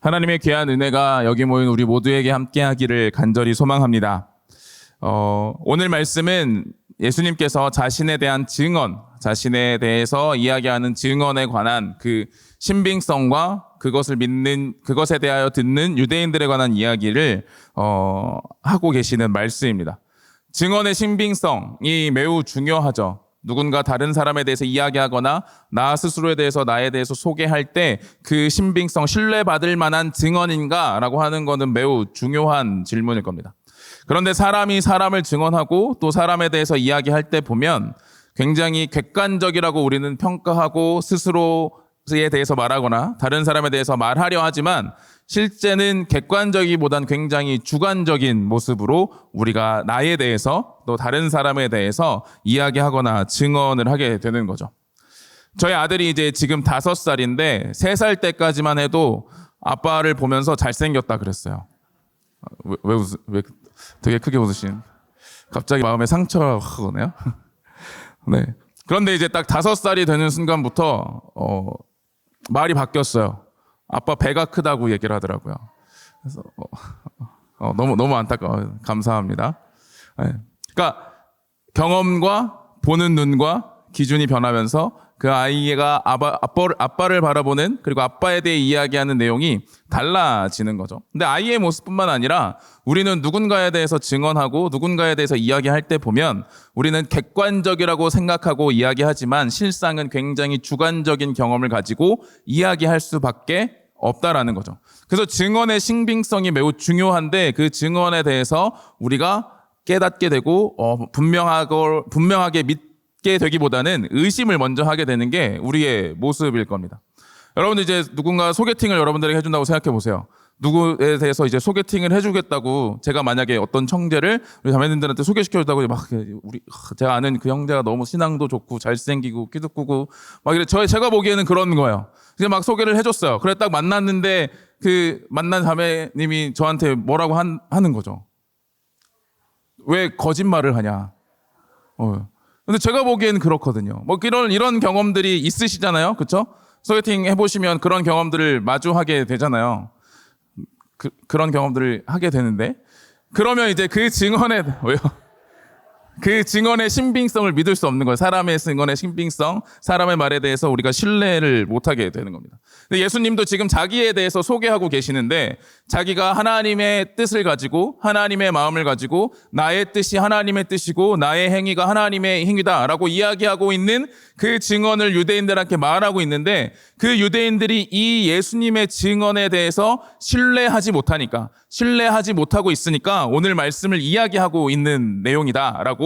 하나님의 귀한 은혜가 여기 모인 우리 모두에게 함께하기를 간절히 소망합니다. 오늘 말씀은 예수님께서 자신에 대한 증언, 자신에 대해서 이야기하는 증언에 관한 그 신빙성과 그것을 믿는, 그것에 대하여 듣는 유대인들에 관한 이야기를 하고 계시는 말씀입니다. 증언의 신빙성이 매우 중요하죠. 누군가 다른 사람에 대해서 이야기하거나 나 스스로에 대해서 나에 대해서 소개할 때 그 신빙성, 신뢰받을 만한 증언인가라고 하는 것은 매우 중요한 질문일 겁니다. 그런데 사람이 사람을 증언하고 또 사람에 대해서 이야기할 때 보면 굉장히 객관적이라고 우리는 평가하고 스스로에 대해서 말하거나 다른 사람에 대해서 말하려 하지만 실제는 객관적이보단 굉장히 주관적인 모습으로 우리가 나에 대해서 또 다른 사람에 대해서 이야기하거나 증언을 하게 되는 거죠. 저희 아들이 이제 지금 5살인데 3살 때까지만 해도 아빠를 보면서 잘생겼다 그랬어요. 왜 되게 크게 웃으신? 갑자기 마음에 상처가 확 오네요. 네. 그런데 이제 딱 5살이 되는 순간부터 말이 바뀌었어요. 아빠 배가 크다고 얘기를 하더라고요. 그래서 너무 안타까워요. 감사합니다. 네. 그러니까 경험과 보는 눈과 기준이 변하면서 그 아이가 아빠를 바라보는 그리고 아빠에 대해 이야기하는 내용이 달라지는 거죠. 근데 아이의 모습뿐만 아니라 우리는 누군가에 대해서 증언하고 누군가에 대해서 이야기할 때 보면 우리는 객관적이라고 생각하고 이야기하지만 실상은 굉장히 주관적인 경험을 가지고 이야기할 수밖에 없다라는 거죠. 그래서 증언의 신빙성이 매우 중요한데 그 증언에 대해서 우리가 깨닫게 되고 분명하게 믿게 되기보다는 의심을 먼저 하게 되는 게 우리의 모습일 겁니다. 여러분들 이제 누군가 소개팅을 여러분들에게 해준다고 생각해 보세요. 누구에 대해서 이제 소개팅을 해주겠다고 제가 만약에 어떤 형제를 우리 자매님들한테 소개시켜준다고 제가 아는 그 형제가 너무 신앙도 좋고 잘생기고 키도 크고 막 이래 제가 보기에는 그런 거예요. 그래서 막 소개를 해줬어요. 그래 딱 만났는데 그 만난 자매님이 저한테 뭐라고 하는 거죠. 왜 거짓말을 하냐. 근데 제가 보기에는 그렇거든요. 뭐 이런 경험들이 있으시잖아요. 그렇죠? 소개팅 해보시면 그런 경험들을 마주하게 되잖아요. 그런 경험들을 하게 되는데 그러면 이제 그 증언의 신빙성을 믿을 수 없는 거예요. 사람의 증언의 신빙성, 사람의 말에 대해서 우리가 신뢰를 못하게 되는 겁니다. 근데 예수님도 지금 자기에 대해서 소개하고 계시는데 자기가 하나님의 뜻을 가지고 하나님의 마음을 가지고 나의 뜻이 하나님의 뜻이고 나의 행위가 하나님의 행위다라고 이야기하고 있는 그 증언을 유대인들한테 말하고 있는데 그 유대인들이 이 예수님의 증언에 대해서 신뢰하지 못하고 있으니까 오늘 말씀을 이야기하고 있는 내용이다라고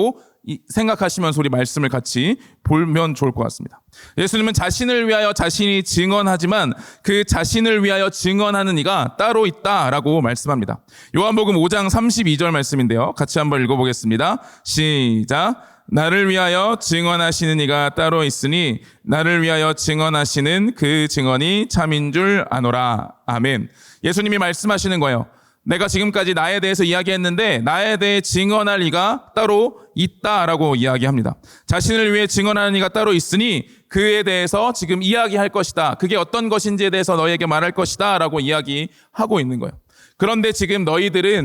생각하시면서 우리 말씀을 같이 보면 좋을 것 같습니다. 예수님은 자신을 위하여 자신이 증언하지만 그 자신을 위하여 증언하는 이가 따로 있다라고 말씀합니다. 요한복음 5장 32절 말씀인데요. 같이 한번 읽어보겠습니다. 시작. 나를 위하여 증언하시는 이가 따로 있으니 나를 위하여 증언하시는 그 증언이 참인 줄 아노라. 아멘. 예수님이 말씀하시는 거예요. 내가 지금까지 나에 대해서 이야기했는데 나에 대해 증언할 이가 따로 있다라고 이야기합니다. 자신을 위해 증언하는 이가 따로 있으니 그에 대해서 지금 이야기할 것이다. 그게 어떤 것인지에 대해서 너에게 말할 것이다 라고 이야기하고 있는 거예요. 그런데 지금 너희들이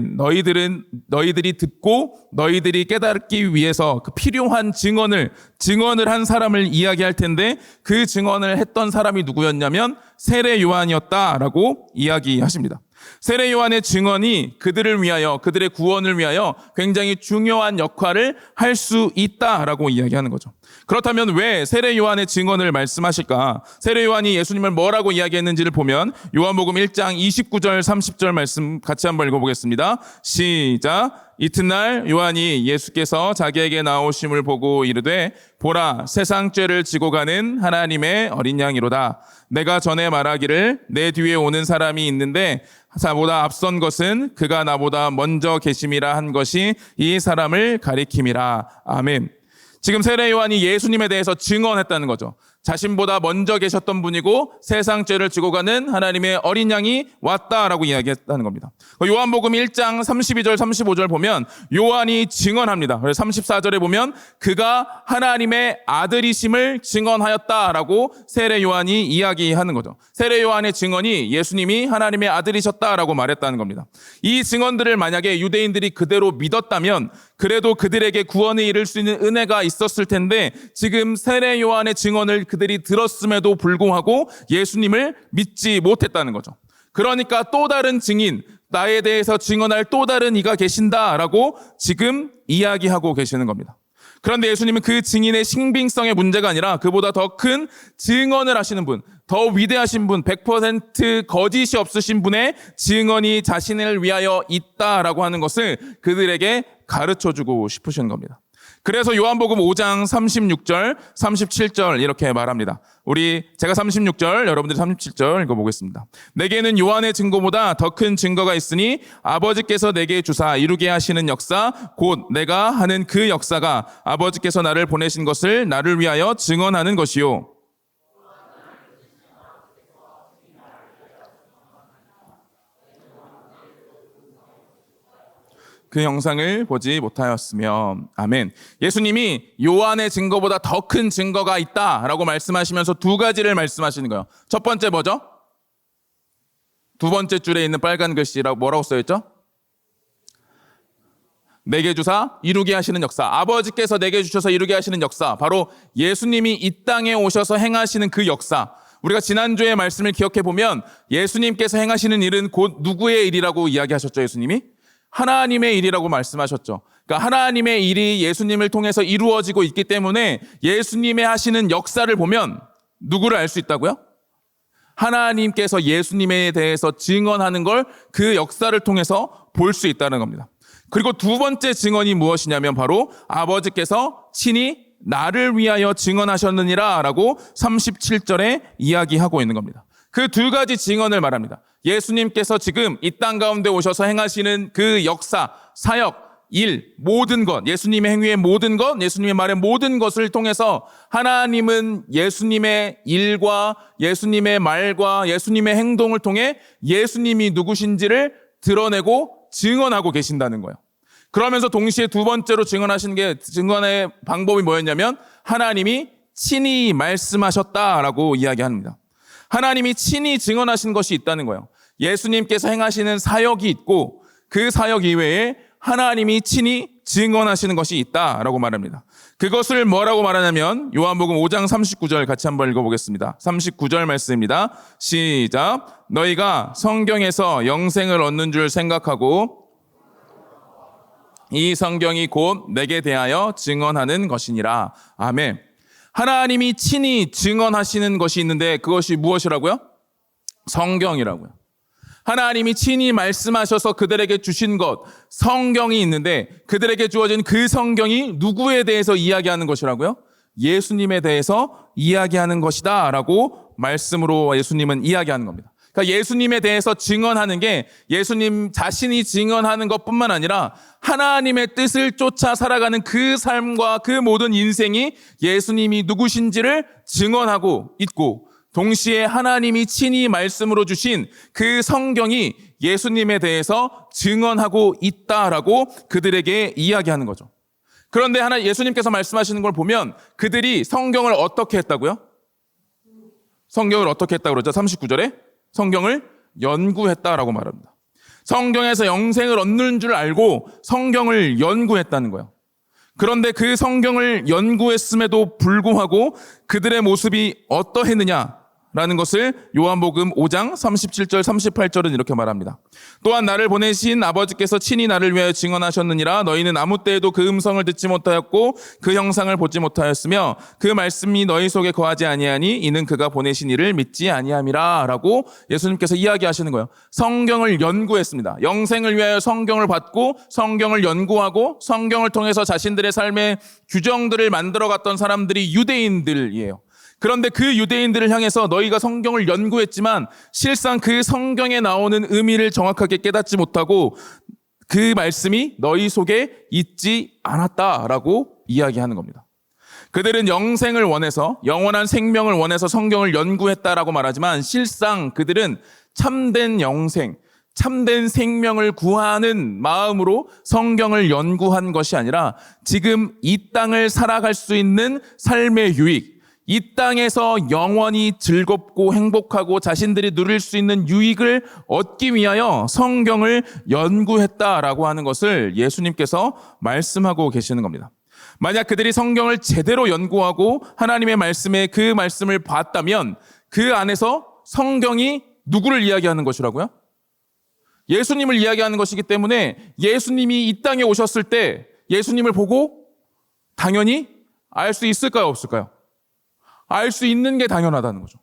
듣고 너희들이 깨닫기 위해서 그 필요한 증언을 한 사람을 이야기할 텐데 그 증언을 했던 사람이 누구였냐면 세례 요한이었다라고 이야기하십니다. 세례 요한의 증언이 그들을 위하여, 그들의 구원을 위하여 굉장히 중요한 역할을 할 수 있다라고 이야기하는 거죠. 그렇다면 왜 세례 요한의 증언을 말씀하실까? 세례 요한이 예수님을 뭐라고 이야기했는지를 보면 요한복음 1장 29절 30절 말씀 같이 한번 읽어보겠습니다. 시작. 이튿날 요한이 예수께서 자기에게 나오심을 보고 이르되 보라 세상 죄를 지고 가는 하나님의 어린 양이로다. 내가 전에 말하기를 내 뒤에 오는 사람이 있는데 나보다 앞선 것은 그가 나보다 먼저 계심이라 한 것이 이 사람을 가리킴이라. 아멘. 지금 세례 요한이 예수님에 대해서 증언했다는 거죠. 자신보다 먼저 계셨던 분이고 세상 죄를 지고 가는 하나님의 어린 양이 왔다라고 이야기했다는 겁니다. 요한복음 1장 32절 35절 보면 요한이 증언합니다. 그래서 34절에 보면 그가 하나님의 아들이심을 증언하였다라고 세례 요한이 이야기하는 거죠. 세례 요한의 증언이 예수님이 하나님의 아들이셨다라고 말했다는 겁니다. 이 증언들을 만약에 유대인들이 그대로 믿었다면 그래도 그들에게 구원에 이를 수 있는 은혜가 있었을 텐데 지금 세례 요한의 증언을 그들이 들었음에도 불구하고 예수님을 믿지 못했다는 거죠. 그러니까 또 다른 증인, 나에 대해서 증언할 또 다른 이가 계신다라고 지금 이야기하고 계시는 겁니다. 그런데 예수님은 그 증인의 신빙성의 문제가 아니라 그보다 더 큰 증언을 하시는 분, 더 위대하신 분, 100% 거짓이 없으신 분의 증언이 자신을 위하여 있다라고 하는 것을 그들에게 가르쳐주고 싶으신 겁니다. 그래서 요한복음 5장 36절, 37절 이렇게 말합니다. 제가 36절, 여러분들이 37절 읽어보겠습니다. 내게는 요한의 증거보다 더 큰 증거가 있으니 아버지께서 내게 주사 이루게 하시는 역사, 곧 내가 하는 그 역사가 아버지께서 나를 보내신 것을 나를 위하여 증언하는 것이요. 그 영상을 보지 못하였으며. 아멘. 예수님이 요한의 증거보다 더 큰 증거가 있다라고 말씀하시면서 두 가지를 말씀하시는 거예요. 첫 번째 뭐죠? 두 번째 줄에 있는 빨간 글씨라고 뭐라고 써있죠? 내게 주사 이루게 하시는 역사. 아버지께서 내게 주셔서 이루게 하시는 역사. 바로 예수님이 이 땅에 오셔서 행하시는 그 역사. 우리가 지난주에 말씀을 기억해 보면 예수님께서 행하시는 일은 곧 누구의 일이라고 이야기하셨죠, 예수님이? 하나님의 일이라고 말씀하셨죠. 그러니까 하나님의 일이 예수님을 통해서 이루어지고 있기 때문에 예수님의 하시는 역사를 보면 누구를 알 수 있다고요? 하나님께서 예수님에 대해서 증언하는 걸 그 역사를 통해서 볼 수 있다는 겁니다. 그리고 두 번째 증언이 무엇이냐면 바로 아버지께서 친히 나를 위하여 증언하셨느니라 라고 37절에 이야기하고 있는 겁니다. 그 두 가지 증언을 말합니다. 예수님께서 지금 이 땅 가운데 오셔서 행하시는 그 역사, 사역, 일, 모든 것, 예수님의 행위의 모든 것, 예수님의 말의 모든 것을 통해서 하나님은 예수님의 일과 예수님의 말과 예수님의 행동을 통해 예수님이 누구신지를 드러내고 증언하고 계신다는 거예요. 그러면서 동시에 두 번째로 증언의 방법이 뭐였냐면 하나님이 친히 말씀하셨다라고 이야기합니다. 하나님이 친히 증언하신 것이 있다는 거예요. 예수님께서 행하시는 사역이 있고 그 사역 이외에 하나님이 친히 증언하시는 것이 있다라고 말합니다. 그것을 뭐라고 말하냐면 요한복음 5장 39절 같이 한번 읽어보겠습니다. 39절 말씀입니다. 시작. 너희가 성경에서 영생을 얻는 줄 생각하고 이 성경이 곧 내게 대하여 증언하는 것이니라. 아멘. 하나님이 친히 증언하시는 것이 있는데 그것이 무엇이라고요? 성경이라고요. 하나님이 친히 말씀하셔서 그들에게 주신 것, 성경이 있는데 그들에게 주어진 그 성경이 누구에 대해서 이야기하는 것이라고요? 예수님에 대해서 이야기하는 것이다 라고 말씀으로 예수님은 이야기하는 겁니다. 그러니까 예수님에 대해서 증언하는 게 예수님 자신이 증언하는 것뿐만 아니라 하나님의 뜻을 쫓아 살아가는 그 삶과 그 모든 인생이 예수님이 누구신지를 증언하고 있고 동시에 하나님이 친히 말씀으로 주신 그 성경이 예수님에 대해서 증언하고 있다라고 그들에게 이야기하는 거죠. 그런데 예수님께서 말씀하시는 걸 보면 그들이 성경을 어떻게 했다고요? 성경을 어떻게 했다고 그러죠? 39절에 성경을 연구했다라고 말합니다. 성경에서 영생을 얻는 줄 알고 성경을 연구했다는 거예요. 그런데 그 성경을 연구했음에도 불구하고 그들의 모습이 어떠했느냐라는 것을 요한복음 5장 37절 38절은 이렇게 말합니다. 또한 나를 보내신 아버지께서 친히 나를 위하여 증언하셨느니라. 너희는 아무 때에도 그 음성을 듣지 못하였고 그 형상을 보지 못하였으며 그 말씀이 너희 속에 거하지 아니하니 이는 그가 보내신 이를 믿지 아니함이라 라고 예수님께서 이야기하시는 거예요. 성경을 연구했습니다. 영생을 위하여 성경을 받고 성경을 연구하고 성경을 통해서 자신들의 삶의 규정들을 만들어갔던 사람들이 유대인들이에요. 그런데 그 유대인들을 향해서 너희가 성경을 연구했지만 실상 그 성경에 나오는 의미를 정확하게 깨닫지 못하고 그 말씀이 너희 속에 있지 않았다라고 이야기하는 겁니다. 그들은 영생을 원해서, 영원한 생명을 원해서 성경을 연구했다라고 말하지만 실상 그들은 참된 영생, 참된 생명을 구하는 마음으로 성경을 연구한 것이 아니라 지금 이 땅을 살아갈 수 있는 삶의 유익, 이 땅에서 영원히 즐겁고 행복하고 자신들이 누릴 수 있는 유익을 얻기 위하여 성경을 연구했다라고 하는 것을 예수님께서 말씀하고 계시는 겁니다. 만약 그들이 성경을 제대로 연구하고 하나님의 말씀에 그 말씀을 봤다면 그 안에서 성경이 누구를 이야기하는 것이라고요? 예수님을 이야기하는 것이기 때문에 예수님이 이 땅에 오셨을 때 예수님을 보고 당연히 알 수 있을까요? 없을까요? 알 수 있는 게 당연하다는 거죠.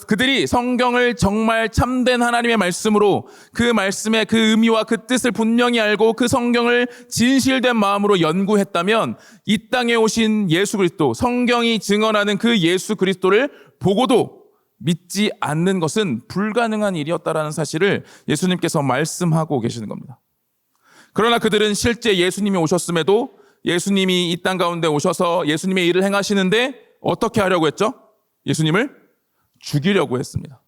그들이 성경을 정말 참된 하나님의 말씀으로 그 말씀의 그 의미와 그 뜻을 분명히 알고 그 성경을 진실된 마음으로 연구했다면 이 땅에 오신 예수 그리스도, 성경이 증언하는 그 예수 그리스도를 보고도 믿지 않는 것은 불가능한 일이었다라는 사실을 예수님께서 말씀하고 계시는 겁니다. 그러나 그들은 실제 예수님이 오셨음에도 예수님이 이 땅 가운데 오셔서 예수님의 일을 행하시는데 어떻게 하려고 했죠? 예수님을 죽이려고 했습니다.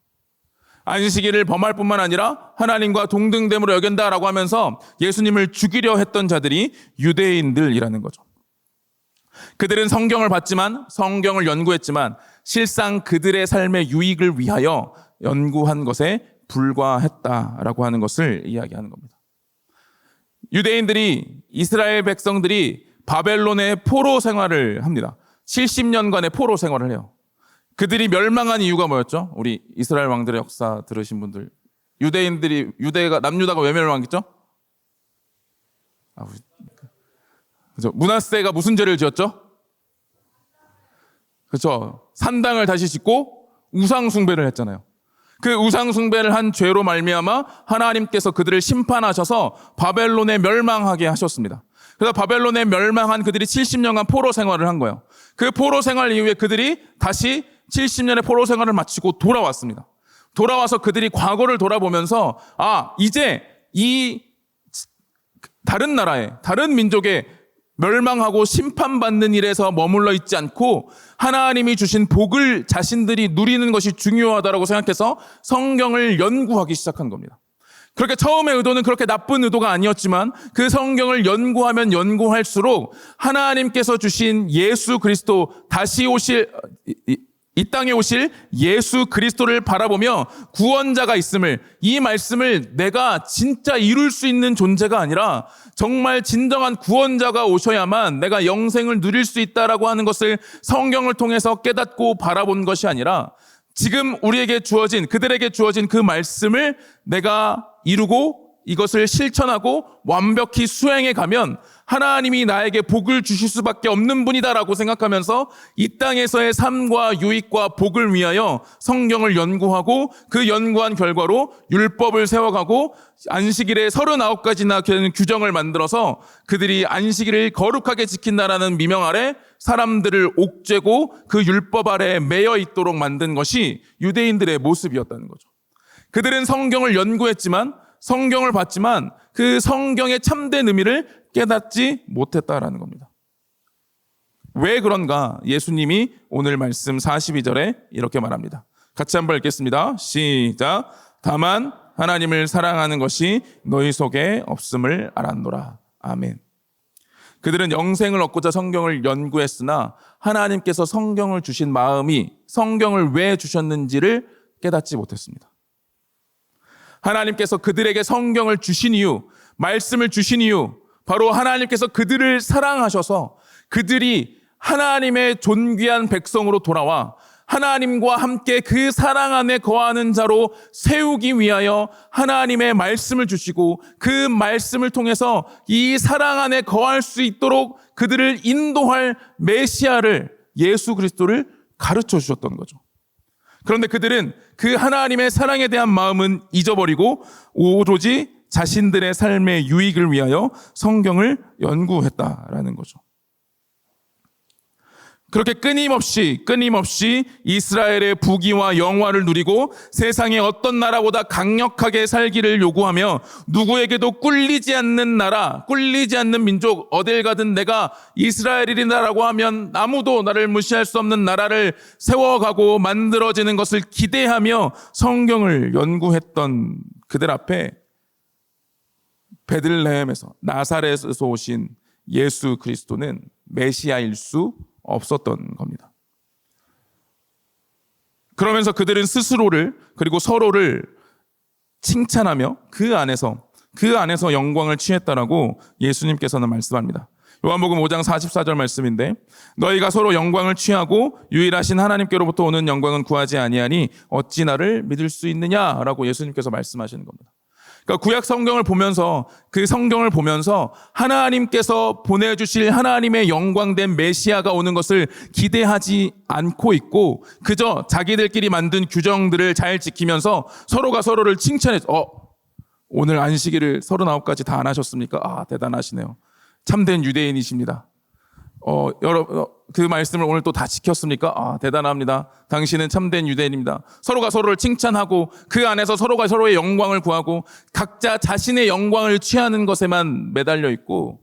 안식일을 범할 뿐만 아니라 하나님과 동등됨으로 여긴다라고 하면서 예수님을 죽이려 했던 자들이 유대인들이라는 거죠. 그들은 성경을 봤지만, 성경을 연구했지만 실상 그들의 삶의 유익을 위하여 연구한 것에 불과했다라고 하는 것을 이야기하는 겁니다. 유대인들이, 이스라엘 백성들이 바벨론의 포로 생활을 합니다. 70년간의 포로 생활을 해요. 그들이 멸망한 이유가 뭐였죠? 우리 이스라엘 왕들의 역사 들으신 분들, 남유다가 왜 멸망했죠? 그죠? 므낫세가 무슨 죄를 지었죠? 그렇죠. 산당을 다시 짓고 우상 숭배를 했잖아요. 그 우상 숭배를 한 죄로 말미암아 하나님께서 그들을 심판하셔서 바벨론에 멸망하게 하셨습니다. 그래서 바벨론에 멸망한 그들이 70년간 포로 생활을 한 거예요. 그 포로 생활 이후에 그들이 다시 70년의 포로 생활을 마치고 돌아왔습니다. 돌아와서 그들이 과거를 돌아보면서 이제 이 다른 나라의, 다른 민족의 멸망하고 심판받는 일에서 머물러 있지 않고 하나님이 주신 복을 자신들이 누리는 것이 중요하다고 생각해서 성경을 연구하기 시작한 겁니다. 그렇게 처음의 의도는 그렇게 나쁜 의도가 아니었지만 그 성경을 연구하면 연구할수록 하나님께서 주신 예수 그리스도, 다시 오실, 이 땅에 오실 예수 그리스도를 바라보며 구원자가 있음을, 이 말씀을 내가 진짜 이룰 수 있는 존재가 아니라 정말 진정한 구원자가 오셔야만 내가 영생을 누릴 수 있다라고 하는 것을 성경을 통해서 깨닫고 바라본 것이 아니라 지금 그들에게 주어진 그 말씀을 내가 이루고 이것을 실천하고 완벽히 수행해 가면 하나님이 나에게 복을 주실 수밖에 없는 분이다라고 생각하면서 이 땅에서의 삶과 유익과 복을 위하여 성경을 연구하고 그 연구한 결과로 율법을 세워가고 안식일에 39가지나 되는 규정을 만들어서 그들이 안식일을 거룩하게 지킨다라는 미명 아래 사람들을 옥죄고 그 율법 아래에 매여 있도록 만든 것이 유대인들의 모습이었다는 거죠. 그들은 성경을 연구했지만, 성경을 봤지만 그 성경의 참된 의미를 깨닫지 못했다라는 겁니다. 왜 그런가? 예수님이 오늘 말씀 42절에 이렇게 말합니다. 같이 한번 읽겠습니다. 시작. 다만 하나님을 사랑하는 것이 너희 속에 없음을 알았노라. 아멘. 그들은 영생을 얻고자 성경을 연구했으나 하나님께서 성경을 주신 마음이 성경을 왜 주셨는지를 깨닫지 못했습니다. 하나님께서 그들에게 성경을 주신 이유, 말씀을 주신 이유, 바로 하나님께서 그들을 사랑하셔서 그들이 하나님의 존귀한 백성으로 돌아와 하나님과 함께 그 사랑 안에 거하는 자로 세우기 위하여 하나님의 말씀을 주시고 그 말씀을 통해서 이 사랑 안에 거할 수 있도록 그들을 인도할 메시아를, 예수 그리스도를 가르쳐 주셨던 거죠. 그런데 그들은 그 하나님의 사랑에 대한 마음은 잊어버리고 오로지 자신들의 삶의 유익을 위하여 성경을 연구했다라는 거죠. 그렇게 끊임없이 이스라엘의 부귀와 영화를 누리고 세상의 어떤 나라보다 강력하게 살기를 요구하며 누구에게도 꿀리지 않는 나라, 꿀리지 않는 민족, 어딜 가든 내가 이스라엘이라고 하면 아무도 나를 무시할 수 없는 나라를 세워가고 만들어지는 것을 기대하며 성경을 연구했던 그들 앞에 베들레헴에서, 나사렛에서 오신 예수 그리스도는 메시아일 수 없었던 겁니다. 그러면서 그들은 스스로를 그리고 서로를 칭찬하며 그 안에서 영광을 취했다라고 예수님께서는 말씀합니다. 요한복음 5장 44절 말씀인데 너희가 서로 영광을 취하고 유일하신 하나님께로부터 오는 영광은 구하지 아니하니 어찌 나를 믿을 수 있느냐라고 예수님께서 말씀하시는 겁니다. 그러니까 구약 성경을 보면서 그 성경을 보면서 하나님께서 보내주실 하나님의 영광된 메시아가 오는 것을 기대하지 않고 있고 그저 자기들끼리 만든 규정들을 잘 지키면서 서로가 서로를 칭찬해서 오늘 안식일을 39가지 다 안 하셨습니까? 대단하시네요. 참된 유대인이십니다. 여러분 그 말씀을 오늘 또 다 지켰습니까? 대단합니다. 당신은 참된 유대인입니다. 서로가 서로를 칭찬하고 그 안에서 서로가 서로의 영광을 구하고 각자 자신의 영광을 취하는 것에만 매달려 있고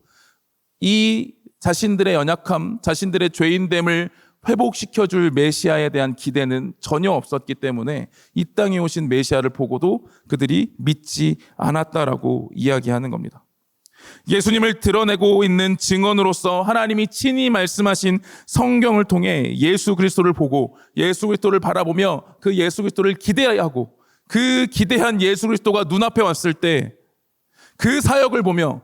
이 자신들의 연약함, 자신들의 죄인됨을 회복시켜줄 메시아에 대한 기대는 전혀 없었기 때문에 이 땅에 오신 메시아를 보고도 그들이 믿지 않았다라고 이야기하는 겁니다. 예수님을 드러내고 있는 증언으로서 하나님이 친히 말씀하신 성경을 통해 예수 그리스도를 보고 예수 그리스도를 바라보며 그 예수 그리스도를 기대하고 그 기대한 예수 그리스도가 눈앞에 왔을 때 그 사역을 보며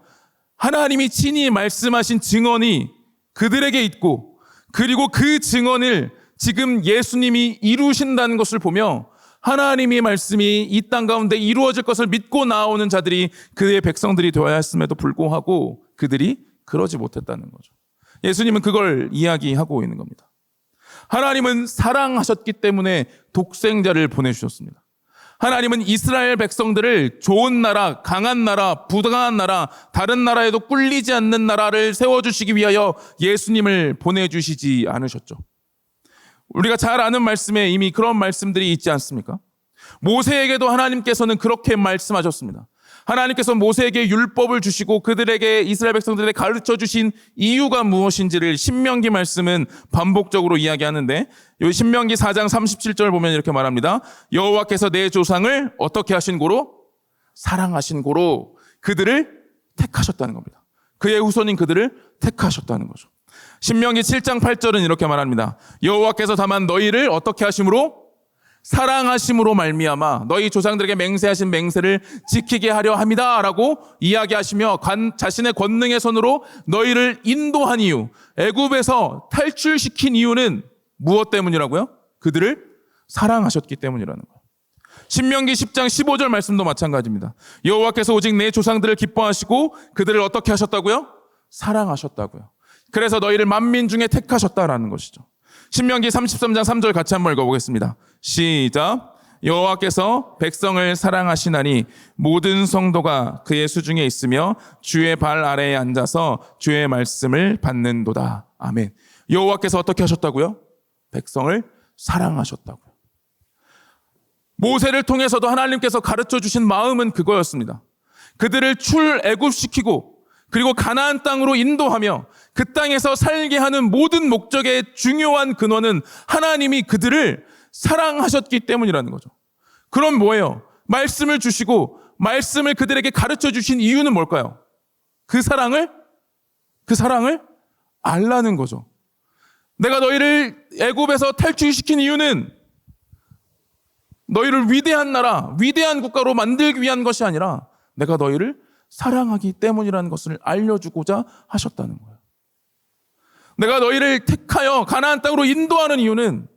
하나님이 친히 말씀하신 증언이 그들에게 있고 그리고 그 증언을 지금 예수님이 이루신다는 것을 보며 하나님의 말씀이 이 땅 가운데 이루어질 것을 믿고 나오는 자들이 그의 백성들이 되어야 했음에도 불구하고 그들이 그러지 못했다는 거죠. 예수님은 그걸 이야기하고 있는 겁니다. 하나님은 사랑하셨기 때문에 독생자를 보내주셨습니다. 하나님은 이스라엘 백성들을 좋은 나라, 강한 나라, 부강한 나라, 다른 나라에도 꿀리지 않는 나라를 세워주시기 위하여 예수님을 보내주시지 않으셨죠. 우리가 잘 아는 말씀에 이미 그런 말씀들이 있지 않습니까? 모세에게도 하나님께서는 그렇게 말씀하셨습니다. 하나님께서 모세에게 율법을 주시고 그들에게 이스라엘 백성들에게 가르쳐 주신 이유가 무엇인지를 신명기 말씀은 반복적으로 이야기하는데 이 신명기 4장 37절 보면 이렇게 말합니다. 여호와께서 내 조상을 어떻게 하신 고로? 사랑하신 고로 그들을 택하셨다는 겁니다. 그의 후손인 그들을 택하셨다는 거죠. 신명기 7장 8절은 이렇게 말합니다. 여호와께서 다만 너희를 어떻게 하심으로? 사랑하심으로 말미암아 너희 조상들에게 맹세하신 맹세를 지키게 하려 함이다라고 이야기하시며 자신의 권능의 손으로 너희를 인도한 이유, 애굽에서 탈출시킨 이유는 무엇 때문이라고요? 그들을 사랑하셨기 때문이라는 거예요. 신명기 10장 15절 말씀도 마찬가지입니다. 여호와께서 오직 내 조상들을 기뻐하시고 그들을 어떻게 하셨다고요? 사랑하셨다고요. 그래서 너희를 만민 중에 택하셨다라는 것이죠. 신명기 33장 3절 같이 한번 읽어보겠습니다. 시작. 여호와께서 백성을 사랑하시나니 모든 성도가 그의 수중에 있으며 주의 발 아래에 앉아서 주의 말씀을 받는도다. 아멘. 여호와께서 어떻게 하셨다고요? 백성을 사랑하셨다고요. 모세를 통해서도 하나님께서 가르쳐 주신 마음은 그거였습니다. 그들을 출애굽시키고 그리고 가나안 땅으로 인도하며 그 땅에서 살게 하는 모든 목적의 중요한 근원은 하나님이 그들을 사랑하셨기 때문이라는 거죠. 그럼 뭐예요? 말씀을 주시고 말씀을 그들에게 가르쳐 주신 이유는 뭘까요? 그 사랑을 알라는 거죠. 내가 너희를 애굽에서 탈출시킨 이유는 너희를 위대한 나라, 위대한 국가로 만들기 위한 것이 아니라 내가 너희를 사랑하기 때문이라는 것을 알려주고자 하셨다는 거예요. 내가 너희를 택하여 가나안 땅으로 인도하는 이유는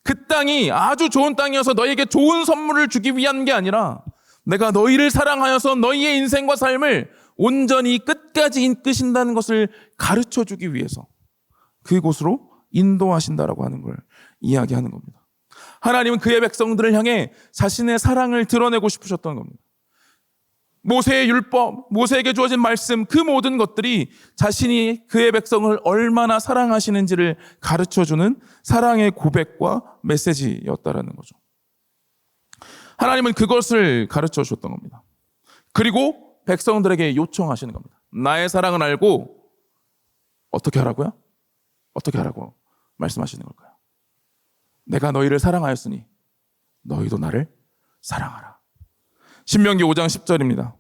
그 땅이 아주 좋은 땅이어서 너희에게 좋은 선물을 주기 위한 게 아니라 내가 너희를 사랑하여서 너희의 인생과 삶을 온전히 끝까지 이끄신다는 것을 가르쳐주기 위해서 그곳으로 인도하신다라고 하는 걸 이야기하는 겁니다. 하나님은 그의 백성들을 향해 자신의 사랑을 드러내고 싶으셨던 겁니다. 모세의 율법, 모세에게 주어진 말씀, 그 모든 것들이 자신이 그의 백성을 얼마나 사랑하시는지를 가르쳐주는 사랑의 고백과 메시지였다라는 거죠. 하나님은 그것을 가르쳐 주셨던 겁니다. 그리고 백성들에게 요청하시는 겁니다. 나의 사랑을 알고 어떻게 하라고요? 어떻게 하라고 말씀하시는 걸까요? 내가 너희를 사랑하였으니 너희도 나를 사랑하라. 신명기 5장 10절입니다.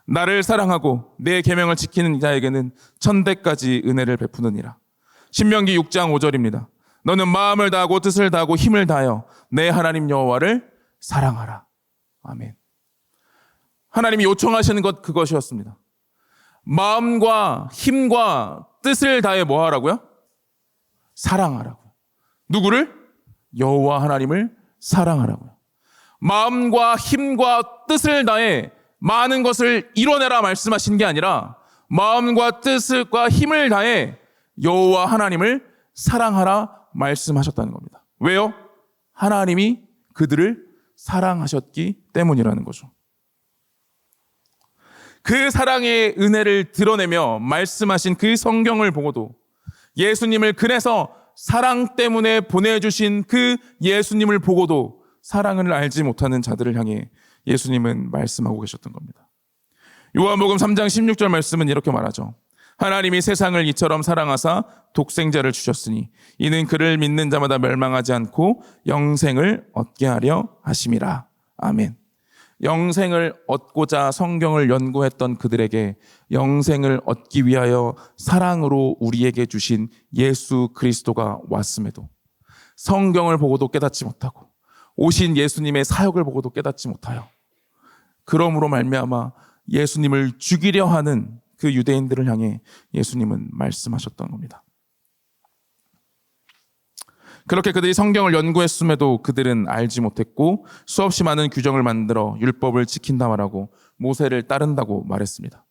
나를 사랑하고 내 계명을 지키는 자에게는 천대까지 은혜를 베푸느니라. 신명기 6장 5절입니다. 너는 마음을 다하고 뜻을 다하고 힘을 다하여 내 하나님 여호와를 사랑하라. 아멘. 하나님이 요청하시는 것 그것이었습니다. 마음과 힘과 뜻을 다해 뭐 하라고요? 사랑하라고요. 누구를? 여호와 하나님을 사랑하라고요. 마음과 힘과 뜻을 다해 많은 것을 이뤄내라 말씀하신 게 아니라 마음과 뜻과 힘을 다해 여호와 하나님을 사랑하라 말씀하셨다는 겁니다. 왜요? 하나님이 그들을 사랑하셨기 때문이라는 거죠. 그 사랑의 은혜를 드러내며 말씀하신 그 성경을 보고도 예수님을 그래서 사랑 때문에 보내주신 그 예수님을 보고도 사랑을 알지 못하는 자들을 향해 예수님은 말씀하고 계셨던 겁니다. 요한복음 3장 16절 말씀은 이렇게 말하죠. 하나님이 세상을 이처럼 사랑하사 독생자를 주셨으니 이는 그를 믿는 자마다 멸망하지 않고 영생을 얻게 하려 하심이라. 아멘. 영생을 얻고자 성경을 연구했던 그들에게 영생을 얻기 위하여 사랑으로 우리에게 주신 예수 그리스도가 왔음에도 성경을 보고도 깨닫지 못하고 오신 예수님의 사역을 보고도 깨닫지 못하여 그러므로 말미암아 예수님을 죽이려 하는 그 유대인들을 향해 예수님은 말씀하셨던 겁니다. 그렇게 그들이 성경을 연구했음에도 그들은 알지 못했고 수없이 많은 규정을 만들어 율법을 지킨다 말하고 모세를 따른다고 말했습니다.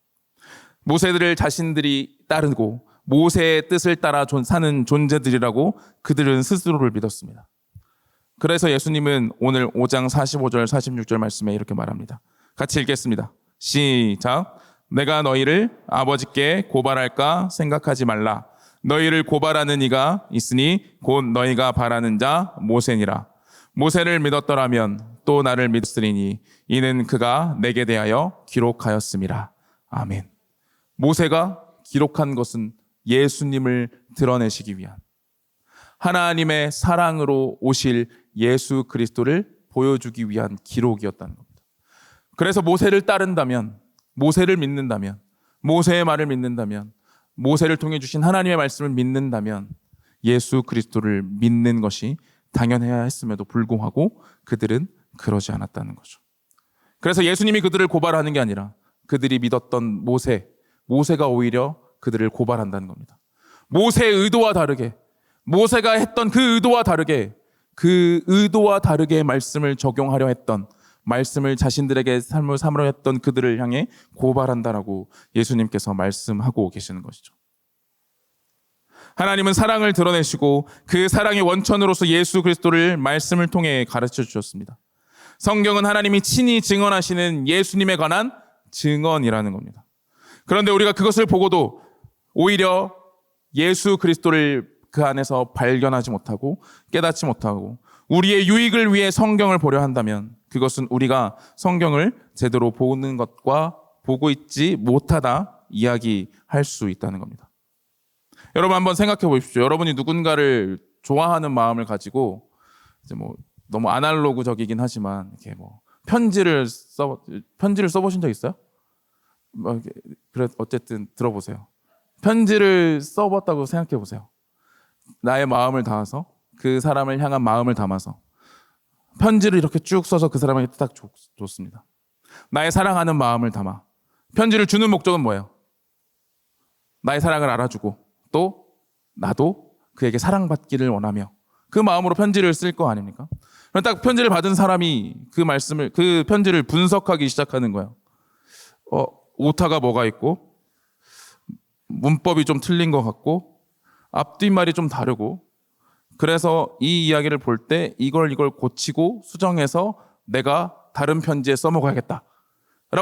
모세들을 자신들이 따르고 모세의 뜻을 따라 사는 존재들이라고 그들은 스스로를 믿었습니다. 그래서 예수님은 오늘 5장 45절 46절 말씀에 이렇게 말합니다. 같이 읽겠습니다. 시작. 내가 너희를 아버지께 고발할까 생각하지 말라. 너희를 고발하는 이가 있으니 곧 너희가 바라는 자 모세니라. 모세를 믿었더라면 또 나를 믿으리니 이는 그가 내게 대하여 기록하였음이라. 아멘. 모세가 기록한 것은 예수님을 드러내시기 위한 하나님의 사랑으로 오실 예수 그리스도를 보여주기 위한 기록이었다는 겁니다. 그래서 모세를 따른다면, 모세를 믿는다면, 모세의 말을 믿는다면, 모세를 통해 주신 하나님의 말씀을 믿는다면 예수 그리스도를 믿는 것이 당연해야 했음에도 불구하고 그들은 그러지 않았다는 거죠. 그래서 예수님이 그들을 고발하는 게 아니라 그들이 믿었던 모세가 오히려 그들을 고발한다는 겁니다. 모세의 의도와 다르게, 모세가 했던 그 의도와 다르게, 그 의도와 다르게 말씀을 적용하려 했던, 말씀을 자신들에게 삶을 삼으려 했던 그들을 향해 고발한다라고 예수님께서 말씀하고 계시는 것이죠. 하나님은 사랑을 드러내시고 그 사랑의 원천으로서 예수 그리스도를 말씀을 통해 가르쳐 주셨습니다. 성경은 하나님이 친히 증언하시는 예수님에 관한 증언이라는 겁니다. 그런데 우리가 그것을 보고도 오히려 예수 그리스도를 그 안에서 발견하지 못하고 깨닫지 못하고 우리의 유익을 위해 성경을 보려 한다면 그것은 우리가 성경을 제대로 보는 것과 보고 있지 못하다 이야기할 수 있다는 겁니다. 여러분 한번 생각해 보십시오. 여러분이 누군가를 좋아하는 마음을 가지고 이제 너무 아날로그적이긴 하지만 이렇게 편지를 써보신 적 있어요? 그래 어쨌든 들어보세요. 편지를 써봤다고 생각해 보세요. 나의 마음을 다해서 그 사람을 향한 마음을 담아서 편지를 이렇게 쭉 써서 그 사람에게 딱 줬습니다. 나의 사랑하는 마음을 담아. 편지를 주는 목적은 뭐예요? 나의 사랑을 알아주고 또 나도 그에게 사랑받기를 원하며 그 마음으로 편지를 쓸 거 아닙니까? 그럼 딱 편지를 받은 사람이 그 편지를 분석하기 시작하는 거예요. 오타가 뭐가 있고 문법이 좀 틀린 것 같고 앞뒷말이 좀 다르고 그래서 이 이야기를 볼 때 이걸 고치고 수정해서 내가 다른 편지에 써먹어야겠다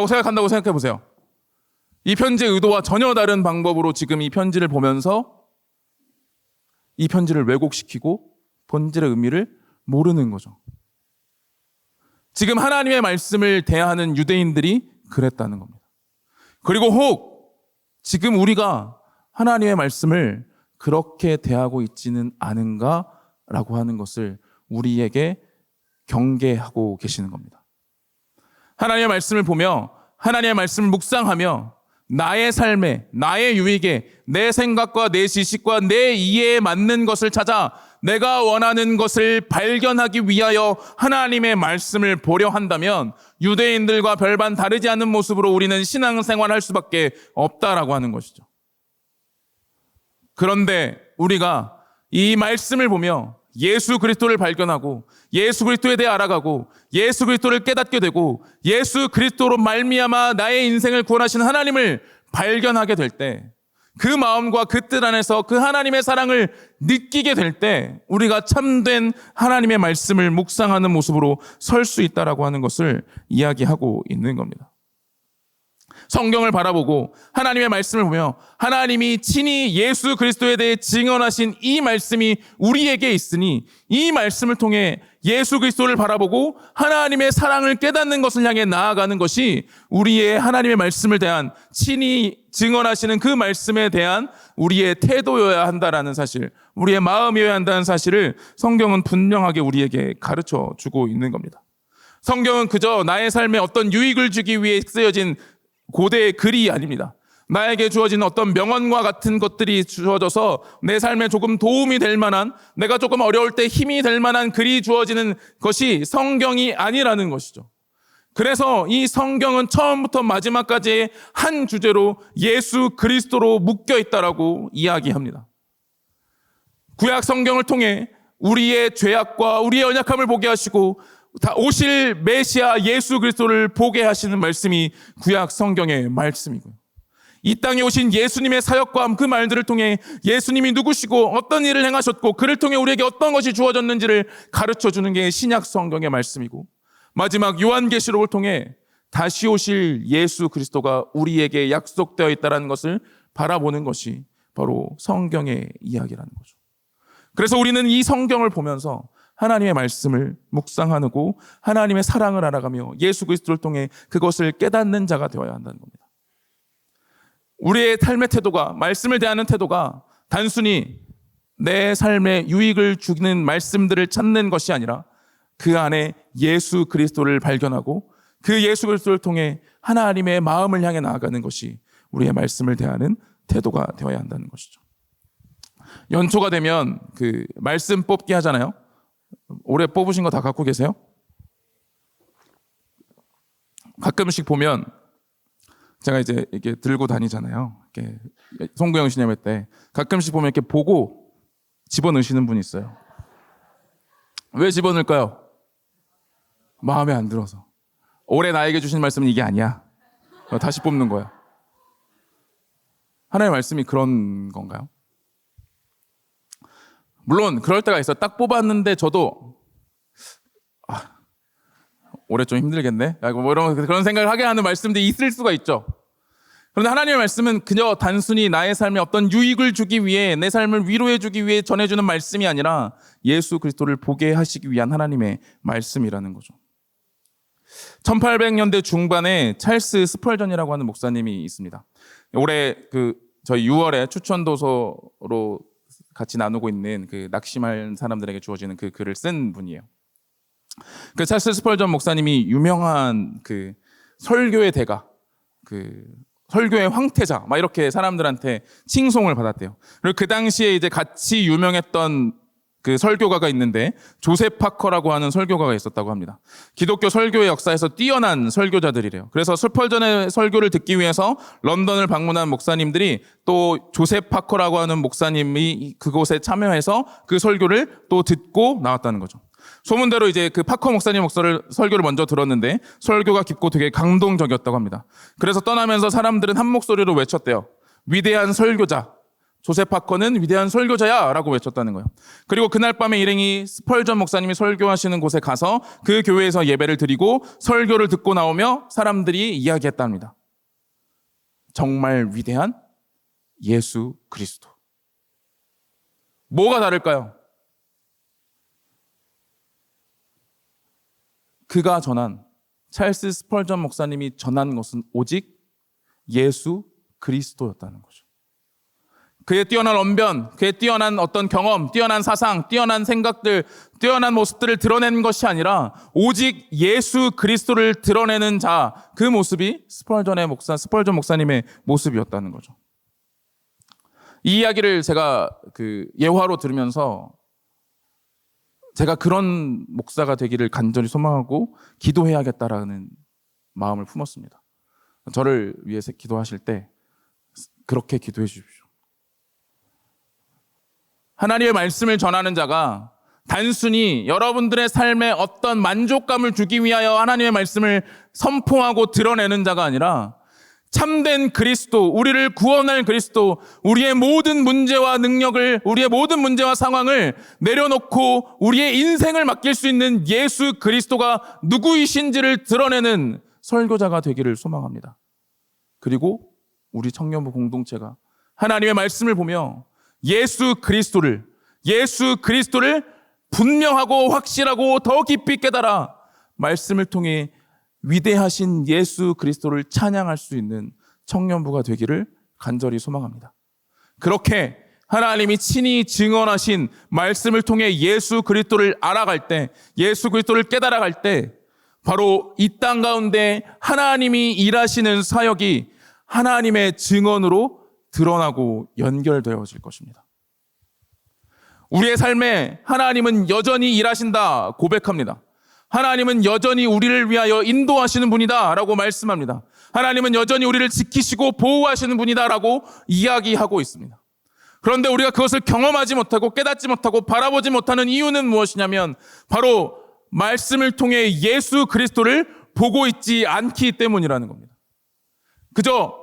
생각한다고 생각해 보세요. 이 편지의 의도와 전혀 다른 방법으로 지금 이 편지를 보면서 이 편지를 왜곡시키고 본질의 의미를 모르는 거죠. 지금 하나님의 말씀을 대하는 유대인들이 그랬다는 겁니다. 그리고 혹 지금 우리가 하나님의 말씀을 그렇게 대하고 있지는 않은가라고 하는 것을 우리에게 경계하고 계시는 겁니다. 하나님의 말씀을 보며 하나님의 말씀을 묵상하며 나의 삶에, 나의 유익에, 내 생각과 내 지식과 내 이해에 맞는 것을 찾아 내가 원하는 것을 발견하기 위하여 하나님의 말씀을 보려 한다면 유대인들과 별반 다르지 않은 모습으로 우리는 신앙생활할 수밖에 없다라고 하는 것이죠. 그런데 우리가 이 말씀을 보며 예수 그리스도를 발견하고 예수 그리스도에 대해 알아가고 예수 그리스도를 깨닫게 되고 예수 그리스도로 말미암아 나의 인생을 구원하시는 하나님을 발견하게 될 때 그 마음과 그 뜻 안에서 그 하나님의 사랑을 느끼게 될 때 우리가 참된 하나님의 말씀을 묵상하는 모습으로 설 수 있다라고 하는 것을 이야기하고 있는 겁니다. 성경을 바라보고 하나님의 말씀을 보며 하나님이 친히 예수 그리스도에 대해 증언하신 이 말씀이 우리에게 있으니 이 말씀을 통해 예수 그리스도를 바라보고 하나님의 사랑을 깨닫는 것을 향해 나아가는 것이 우리의 하나님의 말씀을 대한 친히 증언하시는 그 말씀에 대한 우리의 태도여야 한다라는 사실, 우리의 마음이어야 한다는 사실을 성경은 분명하게 우리에게 가르쳐 주고 있는 겁니다. 성경은 그저 나의 삶에 어떤 유익을 주기 위해 쓰여진 고대의 글이 아닙니다. 나에게 주어진 어떤 명언과 같은 것들이 주어져서 내 삶에 조금 도움이 될 만한, 내가 조금 어려울 때 힘이 될 만한 글이 주어지는 것이 성경이 아니라는 것이죠. 그래서 이 성경은 처음부터 마지막까지의 한 주제로 예수 그리스도로 묶여 있다라고 이야기합니다. 구약 성경을 통해 우리의 죄악과 우리의 연약함을 보게 하시고 다 오실 메시아 예수 그리스도를 보게 하시는 말씀이 구약 성경의 말씀이고요. 이 땅에 오신 예수님의 사역과 그 말들을 통해 예수님이 누구시고 어떤 일을 행하셨고 그를 통해 우리에게 어떤 것이 주어졌는지를 가르쳐주는 게 신약 성경의 말씀이고 마지막 요한계시록을 통해 다시 오실 예수 그리스도가 우리에게 약속되어 있다는 것을 바라보는 것이 바로 성경의 이야기라는 거죠. 그래서 우리는 이 성경을 보면서 하나님의 말씀을 묵상하고 하나님의 사랑을 알아가며 예수 그리스도를 통해 그것을 깨닫는 자가 되어야 한다는 겁니다. 우리의 삶의 태도가, 말씀을 대하는 태도가 단순히 내 삶에 유익을 주는 말씀들을 찾는 것이 아니라 그 안에 예수 그리스도를 발견하고 그 예수 그리스도를 통해 하나님의 마음을 향해 나아가는 것이 우리의 말씀을 대하는 태도가 되어야 한다는 것이죠. 연초가 되면 그 말씀 뽑기 하잖아요. 올해 뽑으신 거 다 갖고 계세요? 가끔씩 보면 제가 이제 이렇게 들고 다니잖아요. 이렇게 송구영 신예배 때 가끔씩 보면 이렇게 보고 집어넣으시는 분이 있어요. 왜 집어넣을까요? 마음에 안 들어서. 올해 나에게 주신 말씀은 이게 아니야. 다시 뽑는 거야. 하나님의 말씀이 그런 건가요? 물론 그럴 때가 있어. 딱 뽑았는데 저도 올해 좀 힘들겠네. 뭐 이런 그런 생각을 하게 하는 말씀들이 있을 수가 있죠. 그런데 하나님의 말씀은 그저 단순히 나의 삶에 어떤 유익을 주기 위해 내 삶을 위로해 주기 위해 전해주는 말씀이 아니라 예수 그리스도를 보게 하시기 위한 하나님의 말씀이라는 거죠. 1800년대 중반에 찰스 스펄전이라고 하는 목사님이 있습니다. 올해 저희 6월에 추천도서로 같이 나누고 있는 그 낙심할 사람들에게 주어지는 그 글을 쓴 분이에요. 그 찰스 스펄전 목사님이 유명한 그 설교의 대가, 그 설교의 황태자, 막 이렇게 사람들한테 칭송을 받았대요. 그리고 그 당시에 이제 같이 유명했던 그 설교가가 있는데 조셉 파커라고 하는 설교가가 있었다고 합니다. 기독교 설교의 역사에서 뛰어난 설교자들이래요. 그래서 스펄전의 설교를 듣기 위해서 런던을 방문한 목사님들이 또 조셉 파커라고 하는 목사님이 그곳에 참여해서 그 설교를 또 듣고 나왔다는 거죠. 소문대로 이제 그 파커 목사님 설교를 먼저 들었는데 설교가 깊고 되게 감동적이었다고 합니다. 그래서 떠나면서 사람들은 한 목소리로 외쳤대요. 위대한 설교자, 조셉 하커는 위대한 설교자야 라고 외쳤다는 거예요. 그리고 그날 밤에 일행이 스펄전 목사님이 설교하시는 곳에 가서 그 교회에서 예배를 드리고 설교를 듣고 나오며 사람들이 이야기했답니다. 정말 위대한 예수 그리스도. 뭐가 다를까요? 그가 전한, 찰스 스펄전 목사님이 전한 것은 오직 예수 그리스도였다는 거죠. 그의 뛰어난 언변, 그의 뛰어난 어떤 경험, 뛰어난 사상, 뛰어난 생각들, 뛰어난 모습들을 드러낸 것이 아니라 오직 예수 그리스도를 드러내는 자, 그 모습이 스펄전 목사님의 모습이었다는 거죠. 이 이야기를 제가 예화로 들으면서 제가 그런 목사가 되기를 간절히 소망하고 기도해야겠다라는 마음을 품었습니다. 저를 위해서 기도하실 때 그렇게 기도해 주십시오. 하나님의 말씀을 전하는 자가 단순히 여러분들의 삶에 어떤 만족감을 주기 위하여 하나님의 말씀을 선포하고 드러내는 자가 아니라 참된 그리스도, 우리를 구원할 그리스도, 우리의 모든 문제와 능력을, 우리의 모든 문제와 상황을 내려놓고 우리의 인생을 맡길 수 있는 예수 그리스도가 누구이신지를 드러내는 설교자가 되기를 소망합니다. 그리고 우리 청년부 공동체가 하나님의 말씀을 보며 예수 그리스도를 분명하고 확실하고 더 깊이 깨달아 말씀을 통해 위대하신 예수 그리스도를 찬양할 수 있는 청년부가 되기를 간절히 소망합니다. 그렇게 하나님이 친히 증언하신 말씀을 통해 예수 그리스도를 알아갈 때, 예수 그리스도를 깨달아갈 때 바로 이 땅 가운데 하나님이 일하시는 사역이 하나님의 증언으로 드러나고 연결되어질 것입니다. 우리의 삶에 하나님은 여전히 일하신다 고백합니다. 하나님은 여전히 우리를 위하여 인도하시는 분이다 라고 말씀합니다. 하나님은 여전히 우리를 지키시고 보호하시는 분이다 라고 이야기하고 있습니다. 그런데 우리가 그것을 경험하지 못하고 깨닫지 못하고 바라보지 못하는 이유는 무엇이냐면 바로 말씀을 통해 예수 그리스도를 보고 있지 않기 때문이라는 겁니다. 그저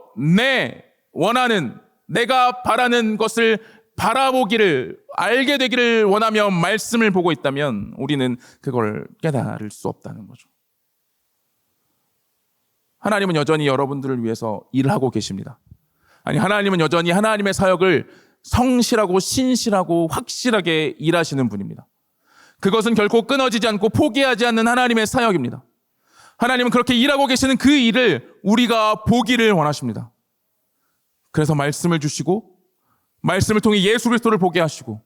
내가 바라는 것을 바라보기를, 알게 되기를 원하며 말씀을 보고 있다면 우리는 그걸 깨달을 수 없다는 거죠. 하나님은 여전히 여러분들을 위해서 일하고 계십니다. 하나님은 여전히 하나님의 사역을 성실하고 신실하고 확실하게 일하시는 분입니다. 그것은 결코 끊어지지 않고 포기하지 않는 하나님의 사역입니다. 하나님은 그렇게 일하고 계시는 그 일을 우리가 보기를 원하십니다. 그래서 말씀을 주시고 말씀을 통해 예수 그리스도를 보게 하시고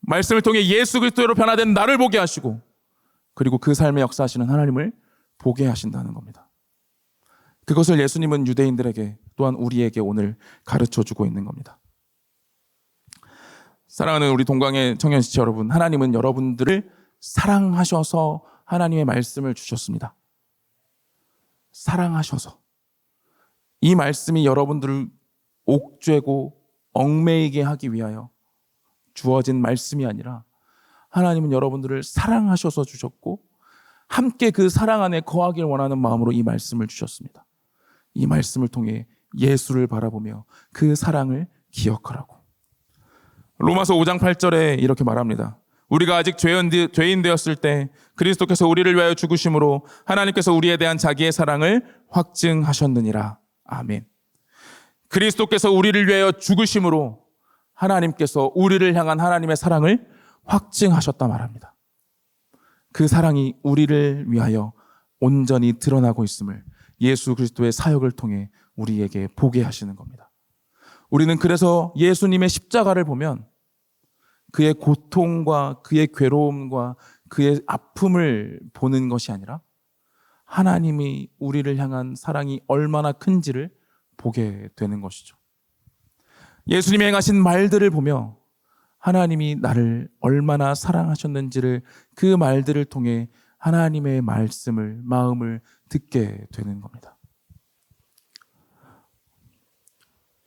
말씀을 통해 예수 그리스도로 변화된 나를 보게 하시고 그리고 그 삶의 역사하시는 하나님을 보게 하신다는 겁니다. 그것을 예수님은 유대인들에게 또한 우리에게 오늘 가르쳐주고 있는 겁니다. 사랑하는 우리 동광의 청년지체 여러분, 하나님은 여러분들을 사랑하셔서 하나님의 말씀을 주셨습니다. 사랑하셔서. 이 말씀이 여러분들을 옥죄고 얽매이게 하기 위하여 주어진 말씀이 아니라 하나님은 여러분들을 사랑하셔서 주셨고 함께 그 사랑 안에 거하길 원하는 마음으로 이 말씀을 주셨습니다. 이 말씀을 통해 예수를 바라보며 그 사랑을 기억하라고. 로마서 5장 8절에 이렇게 말합니다. 우리가 아직 죄인 되었을 때 그리스도께서 우리를 위하여 죽으심으로 하나님께서 우리에 대한 자기의 사랑을 확증하셨느니라. 아멘. 그리스도께서 우리를 위하여 죽으심으로 하나님께서 우리를 향한 하나님의 사랑을 확증하셨다 말합니다. 그 사랑이 우리를 위하여 온전히 드러나고 있음을 예수 그리스도의 사역을 통해 우리에게 보게 하시는 겁니다. 우리는 그래서 예수님의 십자가를 보면 그의 고통과 그의 괴로움과 그의 아픔을 보는 것이 아니라 하나님이 우리를 향한 사랑이 얼마나 큰지를 보게 되는 것이죠. 예수님이 행하신 말들을 보며 하나님이 나를 얼마나 사랑하셨는지를 그 말들을 통해 하나님의 말씀을, 마음을 듣게 되는 겁니다.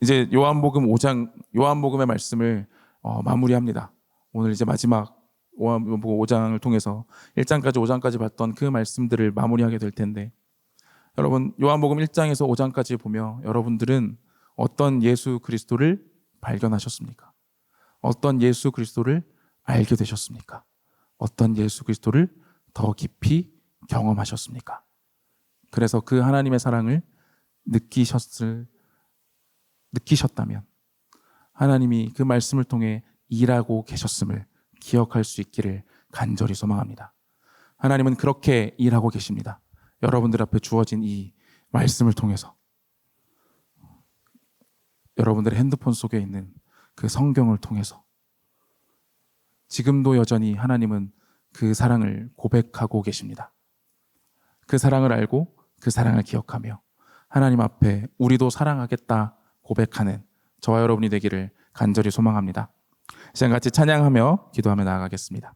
이제 요한복음의 말씀을 마무리합니다. 오늘 이제 마지막 요한복음 5장을 통해서 1장까지 5장까지 봤던 그 말씀들을 마무리하게 될 텐데 여러분 요한복음 1장에서 5장까지 보며 여러분들은 어떤 예수 그리스도를 발견하셨습니까? 어떤 예수 그리스도를 알게 되셨습니까? 어떤 예수 그리스도를 더 깊이 경험하셨습니까? 그래서 그 하나님의 사랑을 느끼셨다면 하나님이 그 말씀을 통해 일하고 계셨음을 기억할 수 있기를 간절히 소망합니다. 하나님은 그렇게 일하고 계십니다. 여러분들 앞에 주어진 이 말씀을 통해서, 여러분들의 핸드폰 속에 있는 그 성경을 통해서 지금도 여전히 하나님은 그 사랑을 고백하고 계십니다. 그 사랑을 알고 그 사랑을 기억하며 하나님 앞에 우리도 사랑하겠다 고백하는 저와 여러분이 되기를 간절히 소망합니다. 시간 같이 찬양하며 기도하며 나아가겠습니다.